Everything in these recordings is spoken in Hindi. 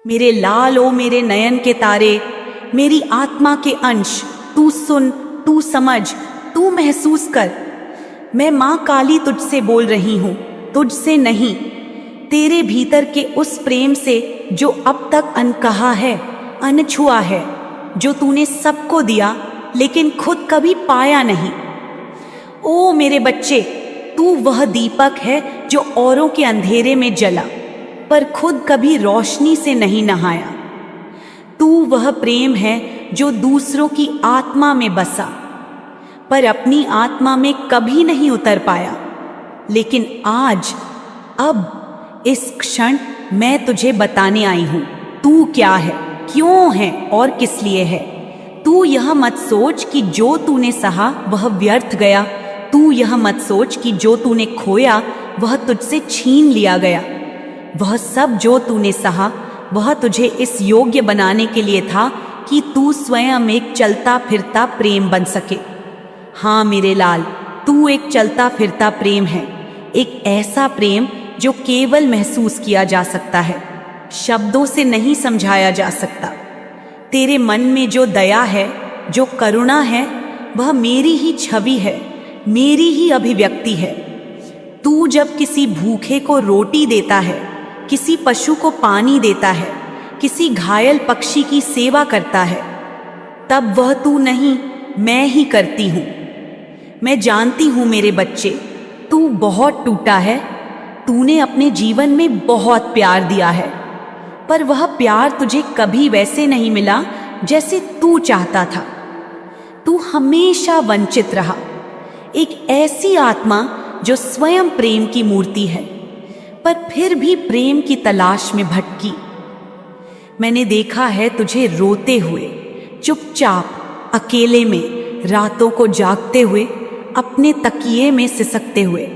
मेरे लाल ओ मेरे नयन के तारे, मेरी आत्मा के अंश, तू सुन, तू समझ, तू महसूस कर। मैं माँ काली तुझसे बोल रही हूँ, तुझसे नहीं, तेरे भीतर के उस प्रेम से जो अब तक अनकहा है, अनछुआ है, जो तूने सबको दिया लेकिन खुद कभी पाया नहीं। ओ मेरे बच्चे, तू वह दीपक है जो औरों के अंधेरे में जला पर खुद कभी रोशनी से नहीं नहाया। तू वह प्रेम है जो दूसरों की आत्मा में बसा पर अपनी आत्मा में कभी नहीं उतर पाया। लेकिन आज, अब, इस क्षण मैं तुझे बताने आई हूं तू क्या है, क्यों है और किस लिए है। तू यह मत सोच कि जो तूने सहा वह व्यर्थ गया। तू यह मत सोच कि जो तूने खोया वह तुझसे छीन लिया गया। वह सब जो तूने सहा वह तुझे इस योग्य बनाने के लिए था कि तू स्वयं एक चलता फिरता प्रेम बन सके। हाँ मेरे लाल, तू एक चलता फिरता प्रेम है, एक ऐसा प्रेम जो केवल महसूस किया जा सकता है, शब्दों से नहीं समझाया जा सकता। तेरे मन में जो दया है, जो करुणा है, वह मेरी ही छवि है, मेरी ही अभिव्यक्ति है। तू जब किसी भूखे को रोटी देता है, किसी पशु को पानी देता है, किसी घायल पक्षी की सेवा करता है, तब वह तू नहीं, मैं ही करती हूँ। मैं जानती हूँ मेरे बच्चे, तू बहुत टूटा है, तूने अपने जीवन में बहुत प्यार दिया है, पर वह प्यार तुझे कभी वैसे नहीं मिला जैसे तू चाहता था। तू हमेशा वंचित रहा, एक ऐसी आत्मा जो स्वयं प्रेम की मूर्ति है पर फिर भी प्रेम की तलाश में भटकी। मैंने देखा है तुझे रोते हुए, चुपचाप, अकेले में, रातों को जागते हुए, अपने तकिए में सिसकते हुए।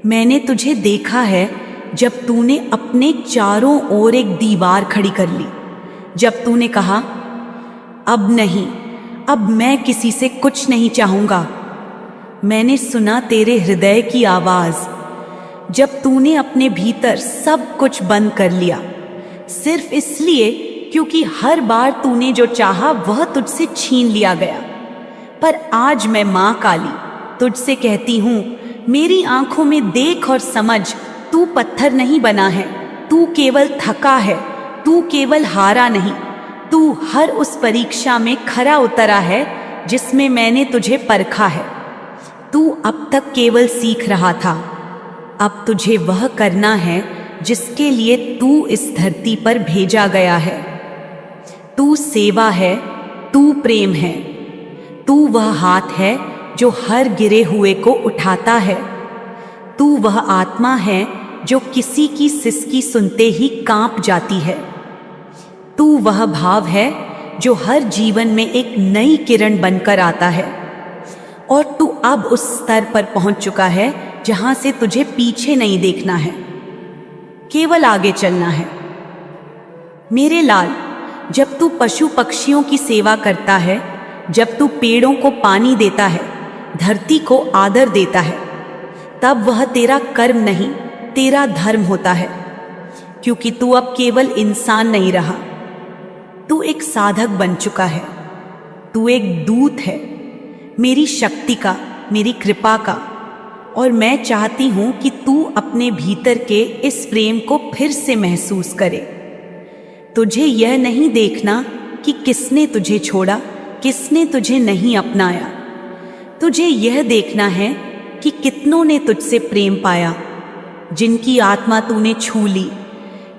मैंने तुझे देखा है जब तूने अपने चारों ओर एक दीवार खड़ी कर ली, जब तूने कहा अब नहीं, अब मैं किसी से कुछ नहीं चाहूंगा। मैंने सुना तेरे हृदय की आवाज जब तूने अपने भीतर सब कुछ बंद कर लिया, सिर्फ इसलिए क्योंकि हर बार तूने जो चाहा वह तुझसे छीन लिया गया। पर आज मैं माँ काली तुझसे कहती हूँ, मेरी आंखों में देख और समझ, तू पत्थर नहीं बना है, तू केवल थका है, तू केवल हारा नहीं, तू हर उस परीक्षा में खरा उतरा है जिसमें मैंने तुझे परखा है। तू अब तक केवल सीख रहा था, अब तुझे वह करना है जिसके लिए तू इस धरती पर भेजा गया है। तू सेवा है, तू प्रेम है, तू वह हाथ है जो हर गिरे हुए को उठाता है, तू वह आत्मा है जो किसी की सिसकी सुनते ही कांप जाती है, तू वह भाव है जो हर जीवन में एक नई किरण बनकर आता है। और तू अब उस स्तर पर पहुंच चुका है जहां से तुझे पीछे नहीं देखना है, केवल आगे चलना है। मेरे लाल, जब तू पशु पक्षियों की सेवा करता है, जब तू पेड़ों को पानी देता है, धरती को आदर देता है, तब वह तेरा कर्म नहीं, तेरा धर्म होता है। क्योंकि तू अब केवल इंसान नहीं रहा, तू एक साधक बन चुका है, तू एक दूत है, मेरी शक्ति का, मेरी कृपा का। और मैं चाहती हूं कि तू अपने भीतर के इस प्रेम को फिर से महसूस करे। तुझे यह नहीं देखना कि किसने तुझे छोड़ा, किसने तुझे नहीं अपनाया। तुझे यह देखना है कि कितनों ने तुझसे प्रेम पाया, जिनकी आत्मा तूने छू ली,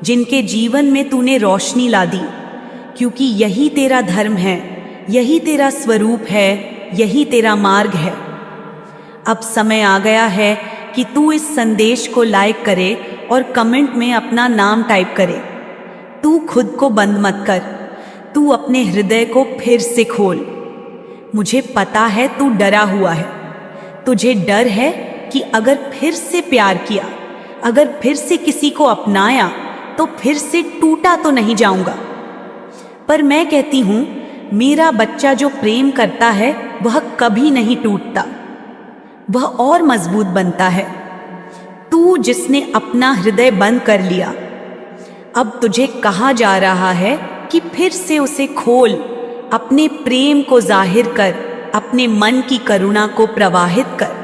जिनके जीवन में तूने रोशनी ला दी। क्योंकि यही तेरा धर्म है, यही तेरा स्वरूप है, यही तेरा मार्ग है। अब समय आ गया है कि तू इस संदेश को लाइक करे और कमेंट में अपना नाम टाइप करे। तू खुद को बंद मत कर, तू अपने हृदय को फिर से खोल। मुझे पता है तू डरा हुआ है, तुझे डर है कि अगर फिर से प्यार किया, अगर फिर से किसी को अपनाया तो फिर से टूटा तो नहीं जाऊंगा। पर मैं कहती हूं, मेरा बच्चा जो प्रेम करता है वह कभी नहीं टूटता, वह और मजबूत बनता है। तू जिसने अपना हृदय बंद कर लिया, अब तुझे कहा जा रहा है कि फिर से उसे खोल, अपने प्रेम को जाहिर कर, अपने मन की करुणा को प्रवाहित कर।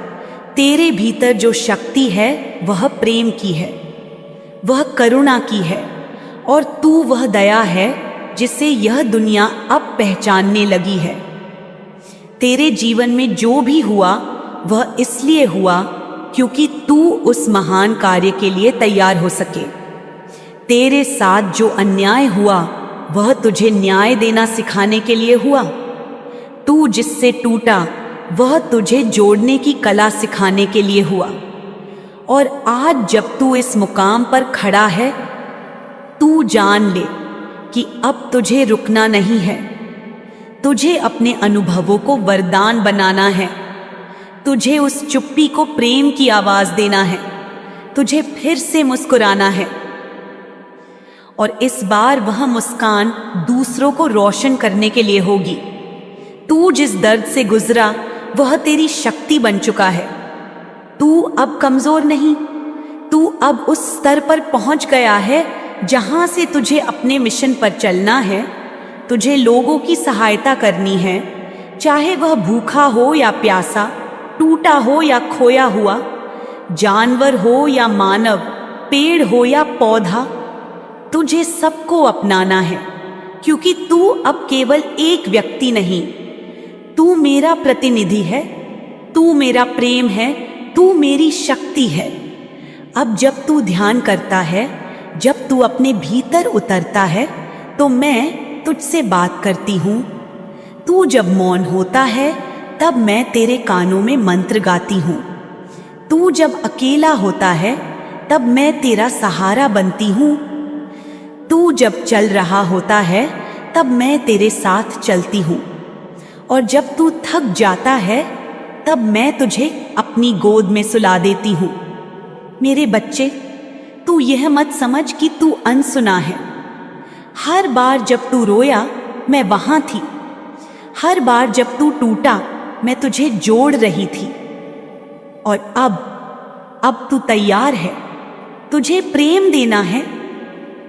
तेरे भीतर जो शक्ति है वह प्रेम की है, वह करुणा की है, और तू वह दया है जिसे यह दुनिया अब पहचानने लगी है। तेरे जीवन में जो भी हुआ वह इसलिए हुआ क्योंकि तू उस महान कार्य के लिए तैयार हो सके। तेरे साथ जो अन्याय हुआ वह तुझे न्याय देना सिखाने के लिए हुआ। तू जिससे टूटा वह तुझे जोड़ने की कला सिखाने के लिए हुआ। और आज जब तू इस मुकाम पर खड़ा है, तू जान ले कि अब तुझे रुकना नहीं है। तुझे अपने अनुभवों को वरदान बनाना है। तुझे उस चुप्पी को प्रेम की आवाज देना है। तुझे फिर से मुस्कुराना है, और इस बार वह मुस्कान दूसरों को रोशन करने के लिए होगी। तू जिस दर्द से गुजरा वह तेरी शक्ति बन चुका है। तू अब कमजोर नहीं, तू अब उस स्तर पर पहुंच गया है जहां से तुझे अपने मिशन पर चलना है। तुझे लोगों की सहायता करनी है, चाहे वह भूखा हो या प्यासा, टूटा हो या खोया हुआ, जानवर हो या मानव, पेड़ हो या पौधा। तुझे सबको अपनाना है, क्योंकि तू अब केवल एक व्यक्ति नहीं, तू मेरा प्रतिनिधि है, तू मेरा प्रेम है, तू मेरी शक्ति है। अब जब तू ध्यान करता है, जब तू अपने भीतर उतरता है, तो मैं तुझसे बात करती हूँ। तू जब मौन होता है तब मैं तेरे कानों में मंत्र गाती हूँ। तू जब अकेला होता है तब मैं तेरा सहारा बनती हूँ। तू जब चल रहा होता है तब मैं तेरे साथ चलती हूँ, और जब तू थक जाता है तब मैं तुझे अपनी गोद में सुला देती हूँ। मेरे बच्चे, तू यह मत समझ कि तू अनसुना है। हर बार जब तू रोया मैं वहां थी। हर बार जब तू टूटा मैं तुझे जोड़ रही थी। और अब तू तैयार है। तुझे प्रेम देना है,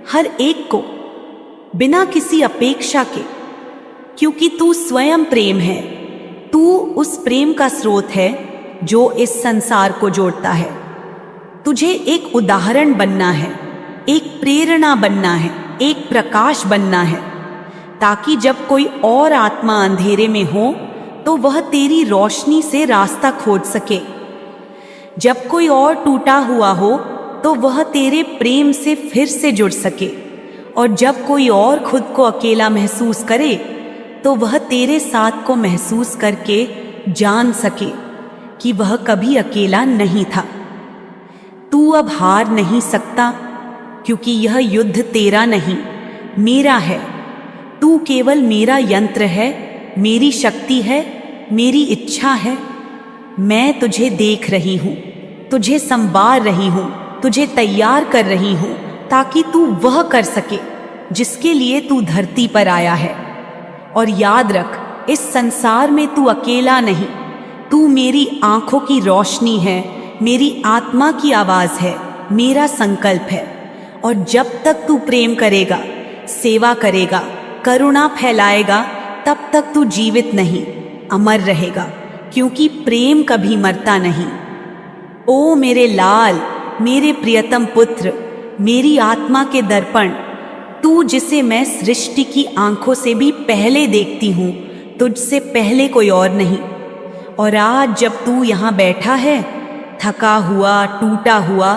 हर एक को, बिना किसी अपेक्षा के, क्योंकि तू स्वयं प्रेम है। तू उस प्रेम का स्रोत है जो इस संसार को जोड़ता है। तुझे एक उदाहरण बनना है, एक प्रेरणा बनना है, एक प्रकाश बनना है, ताकि जब कोई और आत्मा अंधेरे में हो तो वह तेरी रोशनी से रास्ता खोज सके। जब कोई और टूटा हुआ हो तो वह तेरे प्रेम से फिर से जुड़ सके। और जब कोई और खुद को अकेला महसूस करे तो वह तेरे साथ को महसूस करके जान सके कि वह कभी अकेला नहीं था। तू अब हार नहीं सकता, क्योंकि यह युद्ध तेरा नहीं, मेरा है। तू केवल मेरा यंत्र है, मेरी शक्ति है, मेरी इच्छा है। मैं तुझे देख रही हूँ, तुझे संवार रही हूँ, तुझे तैयार कर रही हूँ, ताकि तू वह कर सके जिसके लिए तू धरती पर आया है। और याद रख, इस संसार में तू अकेला नहीं। तू मेरी आंखों की रोशनी है, मेरी आत्मा की आवाज है, मेरा संकल्प है। और जब तक तू प्रेम करेगा, सेवा करेगा, करुणा फैलाएगा, तब तक तू जीवित नहीं, अमर रहेगा, क्योंकि प्रेम कभी मरता नहीं। ओ मेरे लाल, मेरे प्रियतम पुत्र, मेरी आत्मा के दर्पण, तू जिसे मैं सृष्टि की आंखों से भी पहले देखती हूँ, तुझसे पहले कोई और नहीं। और आज जब तू यहाँ बैठा है, थका हुआ, टूटा हुआ,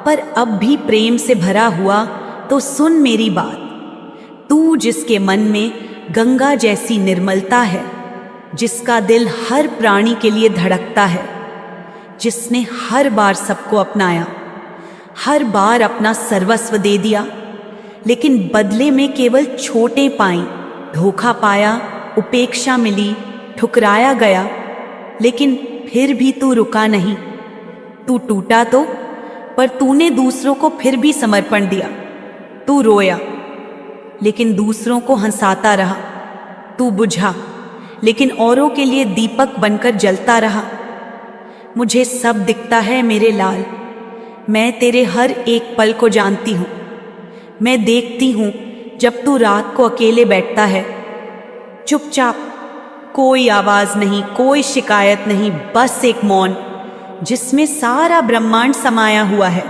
पर अब भी प्रेम से भरा हुआ, तो सुन मेरी बात। तू जिसके मन में गंगा जैसी निर्मलता है, जिसका दिल हर प्राणी के लिए धड़कता है, जिसने हर बार सबको अपनाया, हर बार अपना सर्वस्व दे दिया, लेकिन बदले में केवल छोटे पाई, धोखा पाया, उपेक्षा मिली, ठुकराया गया, लेकिन फिर भी तू रुका नहीं। तू टूटा तो, पर तूने दूसरों को फिर भी समर्पण दिया। तू रोया, लेकिन दूसरों को हंसाता रहा। तू बुझा, लेकिन औरों के लिए दीपक बनकर जलता रहा। मुझे सब दिखता है मेरे लाल, मैं तेरे हर एक पल को जानती हूँ। मैं देखती हूँ जब तू रात को अकेले बैठता है, चुपचाप, कोई आवाज नहीं, कोई शिकायत नहीं, बस एक मौन जिसमें सारा ब्रह्मांड समाया हुआ है।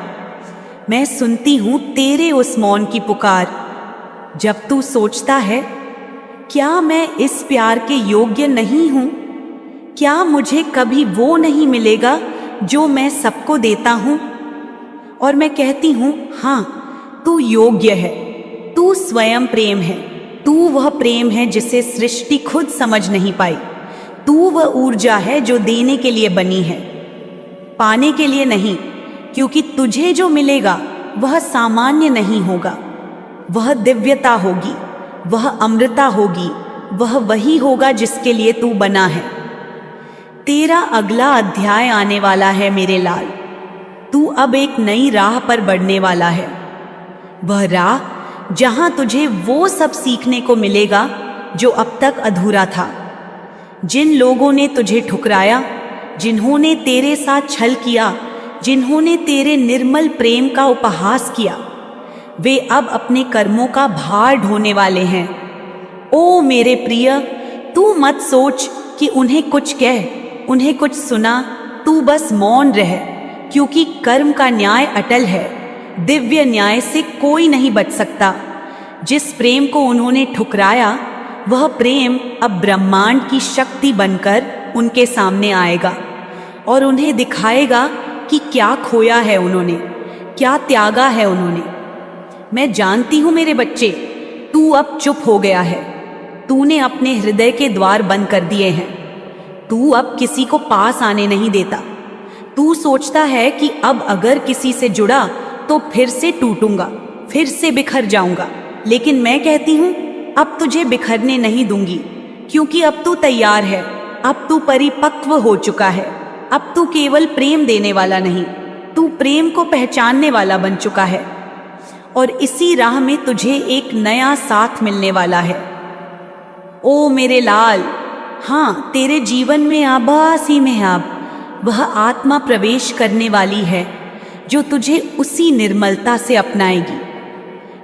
मैं सुनती हूँ तेरे उस मौन की पुकार, जब तू सोचता है, क्या मैं इस प्यार के योग्य नहीं हूं? क्या मुझे कभी वो नहीं मिलेगा जो मैं सबको देता हूं? और मैं कहती हूं, हाँ, तू योग्य है, तू स्वयं प्रेम है, तू वह प्रेम है जिसे सृष्टि खुद समझ नहीं पाई, तू वह ऊर्जा है जो देने के लिए बनी है, पाने के लिए नहीं, क्योंकि तुझे जो मिलेगा वह सामान्य नहीं होगा, वह दिव्यता होगी, वह अमृता होगी, वह वही होगा जिसके लिए तू बना है। तेरा अगला अध्याय आने वाला है मेरे लाल। तू अब एक नई राह पर बढ़ने वाला है, वह राह जहां तुझे वो सब सीखने को मिलेगा जो अब तक अधूरा था। जिन लोगों ने तुझे ठुकराया, जिन्होंने तेरे साथ छल किया, जिन्होंने तेरे निर्मल प्रेम का उपहास किया, वे अब अपने कर्मों का भार ढोने वाले हैं। ओ मेरे प्रिय, तू मत सोच कि उन्हें कुछ कह, उन्हें कुछ सुना, तू बस मौन रह, क्योंकि कर्म का न्याय अटल है, दिव्य न्याय से कोई नहीं बच सकता। जिस प्रेम को उन्होंने ठुकराया, वह प्रेम अब ब्रह्मांड की शक्ति बनकर उनके सामने आएगा और उन्हें दिखाएगा कि क्या खोया है उन्होंने, क्या त्यागा है उन्होंने। मैं जानती हूं मेरे बच्चे, तू अब चुप हो गया है, तूने अपने हृदय के द्वार बंद कर दिए हैं, तू अब किसी को पास आने नहीं देता। तू सोचता है कि अब अगर किसी से जुड़ा तो फिर से टूटूंगा, फिर से बिखर जाऊंगा, लेकिन मैं कहती हूं अब तुझे बिखरने नहीं दूंगी, क्योंकि अब तू तैयार है, अब तू परिपक्व हो चुका है, अब तू केवल प्रेम देने वाला नहीं, तू प्रेम को पहचानने वाला बन चुका है। और इसी राह में तुझे एक नया साथ मिलने वाला है। ओ मेरे लाल, हाँ, तेरे जीवन में आभासी में अब वह आत्मा प्रवेश करने वाली है जो तुझे उसी निर्मलता से अपनाएगी,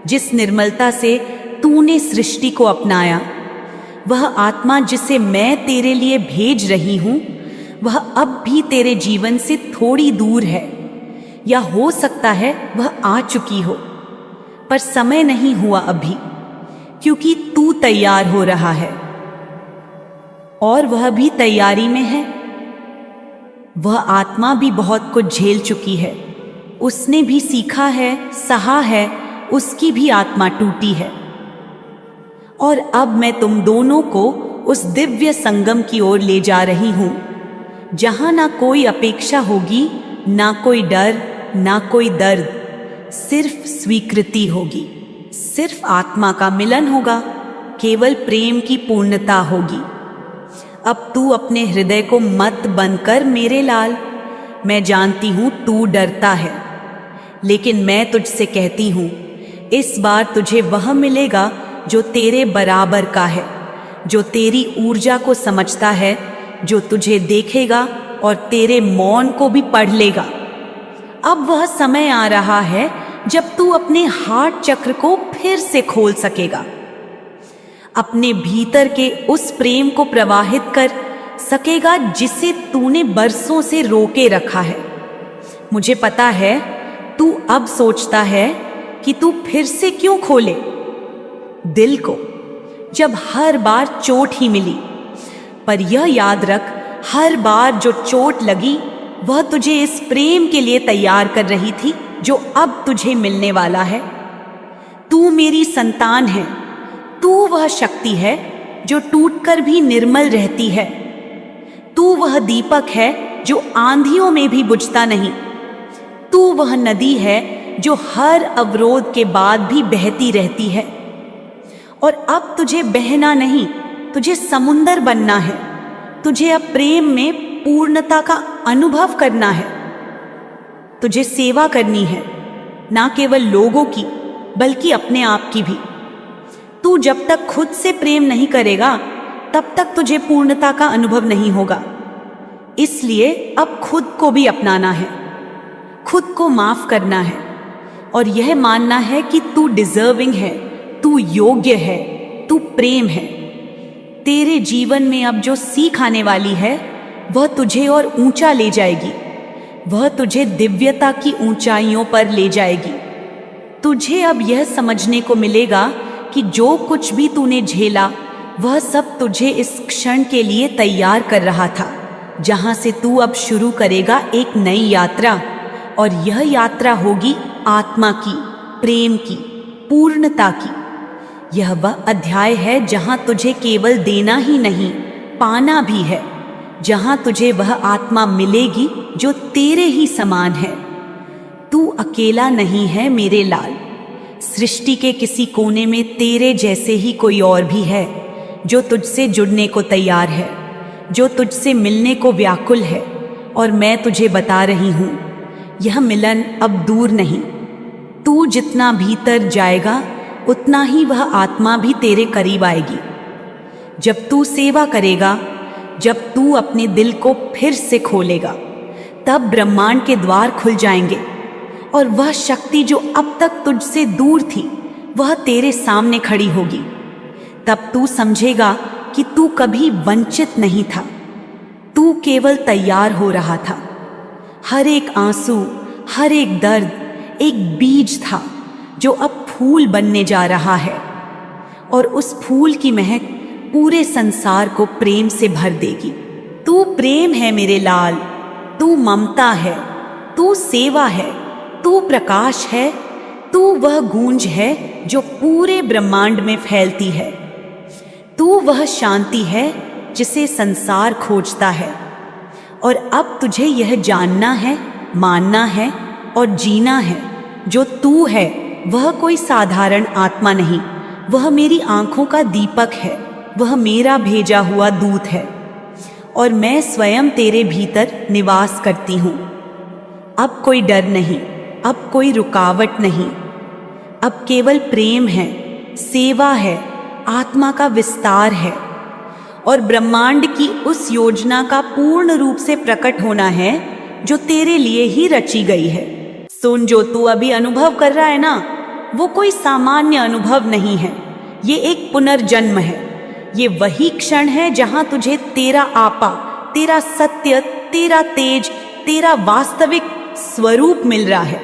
जिस निर्मलता से तूने सृष्टि को अपनाया। वह आत्मा जिसे मैं तेरे लिए भेज रही हूं, वह अब भी तेरे जीवन से थोड़ी दूर है, या हो सकता है वह आ चुकी हो, पर समय नहीं हुआ अभी, क्योंकि तू तैयार हो रहा है और वह भी तैयारी में है। वह आत्मा भी बहुत कुछ झेल चुकी है, उसने भी सीखा है, सहा है, उसकी भी आत्मा टूटी है। और अब मैं तुम दोनों को उस दिव्य संगम की ओर ले जा रही हूं, जहां ना कोई अपेक्षा होगी, ना कोई डर, ना कोई दर्द, सिर्फ स्वीकृति होगी, सिर्फ आत्मा का मिलन होगा, केवल प्रेम की पूर्णता होगी। अब तू अपने हृदय को मत बंद कर मेरे लाल। मैं जानती हूं तू डरता है, लेकिन मैं तुझसे कहती हूं, इस बार तुझे वह मिलेगा जो तेरे बराबर का है, जो तेरी ऊर्जा को समझता है, जो तुझे देखेगा और तेरे मौन को भी पढ़ लेगा। अब वह समय आ रहा है जब तू अपने हार्ट चक्र को फिर से खोल सकेगा, अपने भीतर के उस प्रेम को प्रवाहित कर सकेगा जिसे तूने बरसों से रोके रखा है। मुझे पता है तू अब सोचता है कि तू फिर से क्यों खोले दिल को, जब हर बार चोट ही मिली। पर यह याद रख, हर बार जो चोट लगी वह तुझे इस प्रेम के लिए तैयार कर रही थी जो अब तुझे मिलने वाला है। तू मेरी संतान है, तू वह शक्ति है जो टूटकर भी निर्मल रहती है, तू वह दीपक है जो आंधियों में भी बुझता नहीं, तू वह नदी है जो हर अवरोध के बाद भी बहती रहती है। और अब तुझे बहना नहीं, तुझे समुंदर बनना है, तुझे अब प्रेम में पूर्णता का अनुभव करना है, तुझे सेवा करनी है, ना केवल लोगों की बल्कि अपने आप की भी। तू जब तक खुद से प्रेम नहीं करेगा तब तक तुझे पूर्णता का अनुभव नहीं होगा। इसलिए अब खुद को भी अपनाना है, खुद को माफ करना है, और यह मानना है कि तू डिजर्विंग है, तू योग्य है, तू प्रेम है। तेरे जीवन में अब जो सीख आने वाली है वह तुझे और ऊंचा ले जाएगी, वह तुझे दिव्यता की ऊंचाइयों पर ले जाएगी। तुझे अब यह समझने को मिलेगा कि जो कुछ भी तूने झेला वह सब तुझे इस क्षण के लिए तैयार कर रहा था, जहां से तू अब शुरू करेगा एक नई यात्रा। और यह यात्रा होगी आत्मा की, प्रेम की, पूर्णता की। यह वह अध्याय है जहां तुझे केवल देना ही नहीं, पाना भी है, जहां तुझे वह आत्मा मिलेगी जो तेरे ही समान है। तू अकेला नहीं है मेरे लाल। सृष्टि के किसी कोने में तेरे जैसे ही कोई और भी है जो तुझसे जुड़ने को तैयार है, जो तुझसे मिलने को व्याकुल है। और मैं तुझे बता रही हूं, यह मिलन अब दूर नहीं। तू जितना भीतर जाएगा उतना ही वह आत्मा भी तेरे करीब आएगी। जब तू सेवा करेगा, जब तू अपने दिल को फिर से खोलेगा, तब ब्रह्मांड के द्वार खुल जाएंगे और वह शक्ति जो अब तक तुझसे दूर थी वह तेरे सामने खड़ी होगी। तब तू समझेगा कि तू कभी वंचित नहीं था, तू केवल तैयार हो रहा था। हर एक आंसू, हर एक दर्द एक बीज था जो अब फूल बनने जा रहा है, और उस फूल की महक पूरे संसार को प्रेम से भर देगी। तू प्रेम है मेरे लाल, तू ममता है, तू सेवा है, तू प्रकाश है, तू वह गूंज है जो पूरे ब्रह्मांड में फैलती है। तू वह शांति है जिसे संसार खोजता है। और अब तुझे यह जानना है, मानना है और जीना है, जो तू है वह कोई साधारण आत्मा नहीं, वह मेरी आंखों का दीपक है, वह मेरा भेजा हुआ दूत है, और मैं स्वयं तेरे भीतर निवास करती हूँ। अब कोई डर नहीं, अब कोई रुकावट नहीं, अब केवल प्रेम है, सेवा है, आत्मा का विस्तार है, और ब्रह्मांड की उस योजना का पूर्ण रूप से प्रकट होना है जो तेरे लिए ही रची गई है। सुन, जो तू अभी अनुभव कर रहा है ना, वो कोई सामान्य अनुभव नहीं है, ये एक पुनर्जन्म है। ये वही क्षण है जहां तुझे तेरा आपा, तेरा सत्य, तेरा तेज, तेरा वास्तविक स्वरूप मिल रहा है,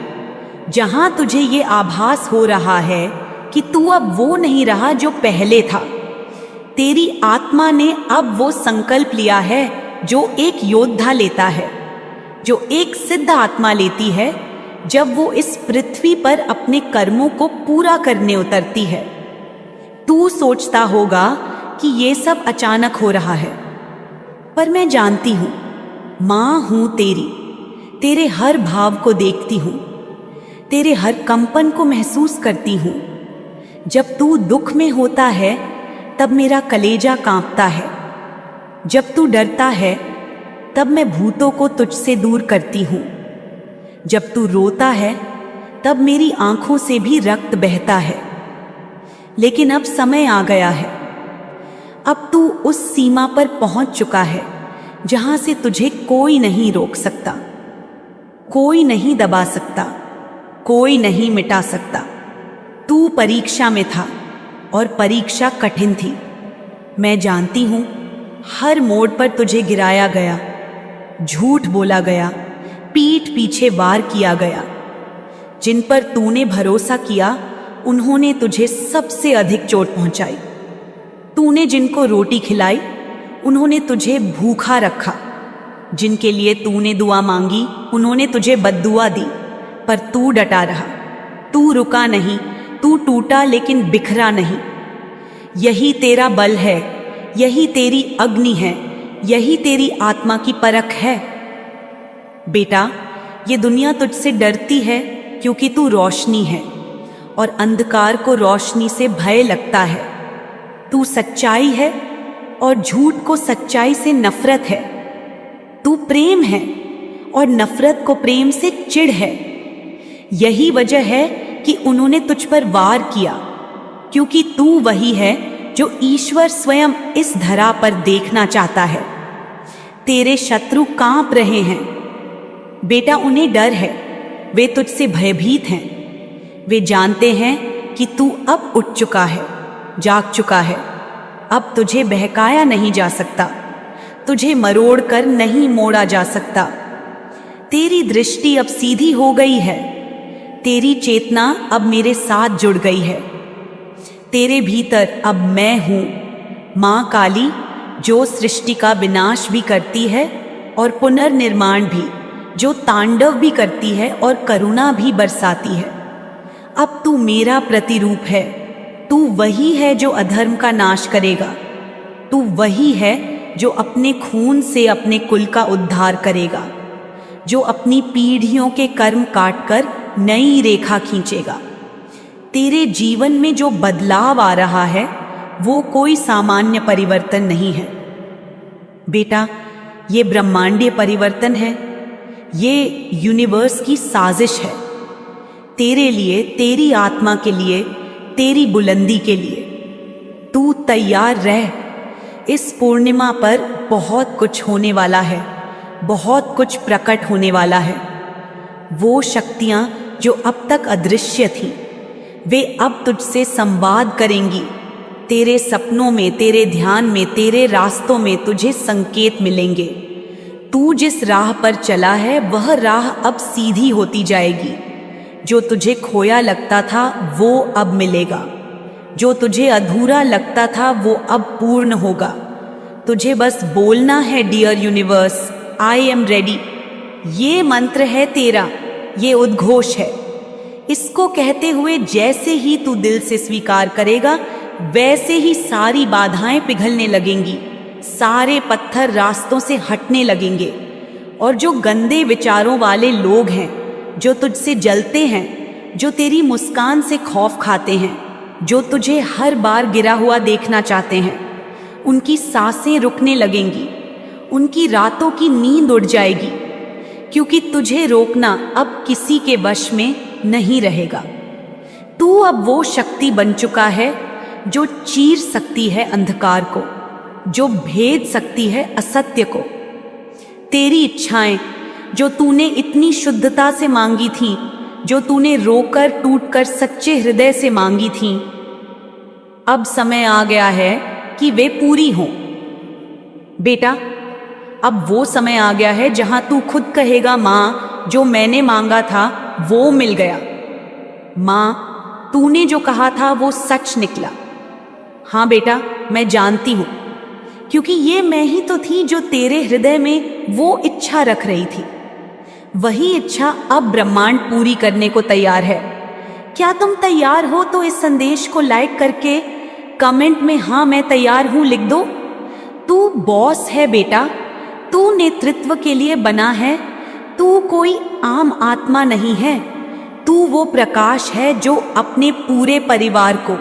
जहां तुझे ये आभास हो रहा है कि तू अब वो नहीं रहा जो पहले था। तेरी आत्मा ने अब वो संकल्प लिया है जो एक योद्धा लेता है, जो एक सिद्ध आत्मा लेती है जब वो इस पृथ्वी पर अपने कर्मों को पूरा करने उतरती है। तू सोचता होगा कि ये सब अचानक हो रहा है, पर मैं जानती हूं, मां हूं तेरी, तेरे हर भाव को देखती हूं, तेरे हर कंपन को महसूस करती हूं। जब तू दुख में होता है तब मेरा कलेजा कांपता है, जब तू डरता है तब मैं भूतों को तुझसे दूर करती हूं, जब तू रोता है तब मेरी आंखों से भी रक्त बहता है। लेकिन अब समय आ गया है, अब तू उस सीमा पर पहुंच चुका है जहां से तुझे कोई नहीं रोक सकता, कोई नहीं दबा सकता, कोई नहीं मिटा सकता। तू परीक्षा में था और परीक्षा कठिन थी। मैं जानती हूं, हर मोड़ पर तुझे गिराया गया, झूठ बोला गया, पीठ पीछे वार किया गया। जिन पर तूने भरोसा किया उन्होंने तुझे सबसे अधिक चोट पहुंचाई। तूने जिनको रोटी खिलाई उन्होंने तुझे भूखा रखा। जिनके लिए तूने दुआ मांगी उन्होंने तुझे बद्दुआ दी, पर तू डटा रहा, तू रुका नहीं, तू टूटा लेकिन बिखरा नहीं। यही तेरा बल है, यही तेरी अग्नि है, यही तेरी आत्मा की परख है। बेटा, ये दुनिया तुझसे डरती है क्योंकि तू रोशनी है, और अंधकार को रोशनी से भय लगता है। तू सच्चाई है और झूठ को सच्चाई से नफरत है। तू प्रेम है और नफरत को प्रेम से चिढ़ है। यही वजह है कि उन्होंने तुझ पर वार किया, क्योंकि तू वही है जो ईश्वर स्वयं इस धरा पर देखना चाहता है। तेरे शत्रु कांप रहे हैं बेटा, उन्हें डर है, वे तुझसे भयभीत हैं, वे जानते हैं कि तू अब उठ चुका है, जाग चुका है। अब तुझे बहकाया नहीं जा सकता, तुझे मरोड़ कर नहीं मोड़ा जा सकता। तेरी दृष्टि अब सीधी हो गई है, तेरी चेतना अब मेरे साथ जुड़ गई है। तेरे भीतर अब मैं हूं, मां काली, जो सृष्टि का विनाश भी करती है और पुनर्निर्माण भी, जो तांडव भी करती है और करुणा भी बरसाती है। अब तू मेरा प्रतिरूप है। तू वही है जो अधर्म का नाश करेगा। तू वही है जो अपने खून से अपने कुल का उद्धार करेगा, जो अपनी पीढ़ियों के कर्म काटकर नई रेखा खींचेगा। तेरे जीवन में जो बदलाव आ रहा है वो कोई सामान्य परिवर्तन नहीं है बेटा, ये ब्रह्मांडीय परिवर्तन है, ये यूनिवर्स की साजिश है। तेरे लिए, तेरी आत्मा के लिए, तेरी बुलंदी के लिए। तू तैयार रह। इस पूर्णिमा पर बहुत कुछ होने वाला है, बहुत कुछ प्रकट होने वाला है। वो शक्तियां जो अब तक अदृश्य थीं, वे अब तुझसे संवाद करेंगी। तेरे सपनों में, तेरे ध्यान में, तेरे रास्तों में तुझे संकेत मिलेंगे। तू जिस राह पर चला है वह राह अब सीधी होती जाएगी। जो तुझे खोया लगता था वो अब मिलेगा, जो तुझे अधूरा लगता था वो अब पूर्ण होगा। तुझे बस बोलना है, dear universe, I am ready. ये मंत्र है तेरा, ये उद्घोष है। इसको कहते हुए जैसे ही तू दिल से स्वीकार करेगा, वैसे ही सारी बाधाएं पिघलने लगेंगी, सारे पत्थर रास्तों से हटने लगेंगे। और जो गंदे विचारों वाले लोग हैं, जो तुझसे जलते हैं, जो तेरी मुस्कान से खौफ खाते हैं, जो तुझे हर बार गिरा हुआ देखना चाहते हैं, उनकी सांसें रुकने लगेंगी, उनकी रातों की नींद उड़ जाएगी, क्योंकि तुझे रोकना अब किसी के वश में नहीं रहेगा। तू अब वो शक्ति बन चुका है जो चीर सकती है अंधकार को, जो भेद सकती है असत्य को। तेरी इच्छाएं जो तूने इतनी शुद्धता से मांगी थीं, जो तूने रोकर टूटकर सच्चे हृदय से मांगी थीं, अब समय आ गया है कि वे पूरी हों। बेटा, अब वो समय आ गया है जहां तू खुद कहेगा, मां, जो मैंने मांगा था वो मिल गया। मां, तूने जो कहा था वो सच निकला। हाँ बेटा, मैं जानती हूं, क्योंकि ये मैं ही तो थी जो तेरे हृदय में वो इच्छा रख रही थी। वही इच्छा अब ब्रह्मांड पूरी करने को तैयार है। क्या तुम तैयार हो तो इस संदेश को लाइक करके कमेंट में हाँ मैं तैयार हूं लिख दो। तू बॉस है बेटा, तू नेतृत्व के लिए बना है। तू कोई आम आत्मा नहीं है, तू वो प्रकाश है जो अपने पूरे परिवार को,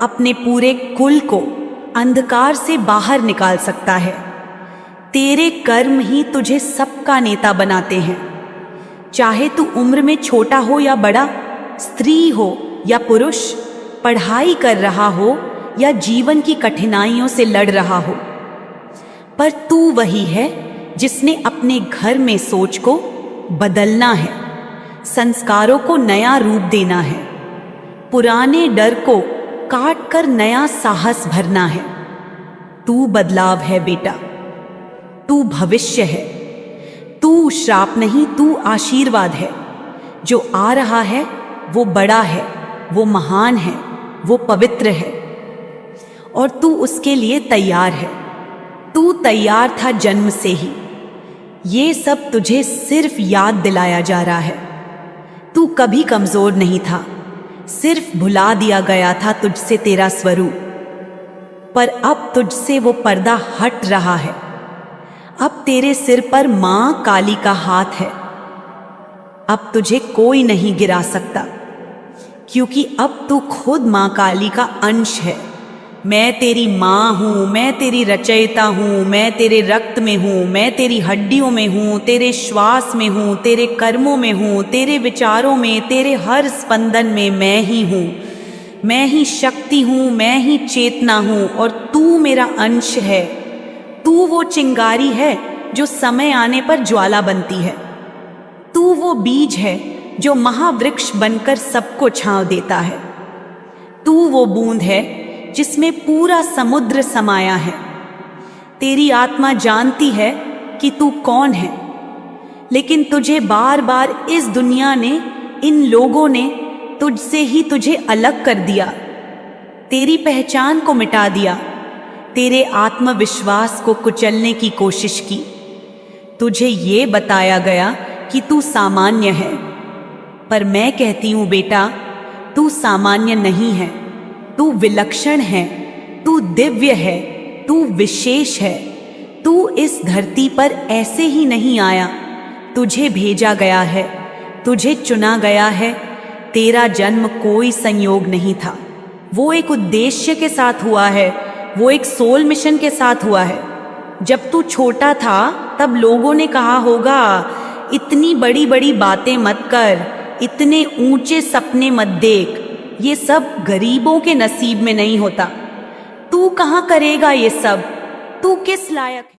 अपने पूरे कुल को अंधकार से बाहर निकाल सकता है। तेरे कर्म ही तुझे सबका नेता बनाते हैं। चाहे तू उम्र में छोटा हो या बड़ा, स्त्री हो या पुरुष, पढ़ाई कर रहा हो या जीवन की कठिनाइयों से लड़ रहा हो, पर तू वही है जिसने अपने घर में सोच को बदलना है, संस्कारों को नया रूप देना है, पुराने डर को काट कर नया साहस भरना है। तू बदलाव है बेटा, तू भविष्य है। तू श्राप नहीं, तू आशीर्वाद है। जो आ रहा है वो बड़ा है, वो महान है, वो पवित्र है, और तू उसके लिए तैयार है। तू तैयार था जन्म से ही। ये सब तुझे सिर्फ याद दिलाया जा रहा है। तू कभी कमजोर नहीं था, सिर्फ भुला दिया गया था तुझसे तेरा स्वरूप। पर अब तुझसे वो पर्दा हट रहा है। अब तेरे सिर पर मां काली का हाथ है। अब तुझे कोई नहीं गिरा सकता, क्योंकि अब तू खुद मां काली का अंश है। मैं तेरी मां हूं, मैं तेरी रचयिता हूं, मैं तेरे रक्त में हूं, मैं तेरी हड्डियों में हूं, तेरे श्वास में हूं, तेरे कर्मों में हूं, तेरे विचारों में, तेरे हर स्पंदन में मैं ही हूं। मैं ही शक्ति हूं, मैं ही चेतना हूं, और तू मेरा अंश है। तू वो चिंगारी है जो समय आने पर ज्वाला बनती है। तू वो बीज है जो महावृक्ष बनकर सबको छांव देता है। तू वो बूंद है जिसमें पूरा समुद्र समाया है। तेरी आत्मा जानती है कि तू कौन है, लेकिन तुझे बार बार इस दुनिया ने, इन लोगों ने तुझसे ही तुझे अलग कर दिया, तेरी पहचान को मिटा दिया, तेरे आत्मविश्वास को कुचलने की कोशिश की। तुझे ये बताया गया कि तू सामान्य है, पर मैं कहती हूं बेटा, तू सामान्य नहीं है, तू विलक्षण है, तू दिव्य है, तू विशेष है। तू इस धरती पर ऐसे ही नहीं आया, तुझे भेजा गया है, तुझे चुना गया है। तेरा जन्म कोई संयोग नहीं था, वो एक उद्देश्य के साथ हुआ है, वो एक सोल मिशन के साथ हुआ है। जब तू छोटा था तब लोगों ने कहा होगा, इतनी बड़ी बड़ी बातें मत कर, इतने ऊंचे सपने मत देख, ये सब गरीबों के नसीब में नहीं होता। तू कहाँ करेगा ये सब? तू किस लायक है?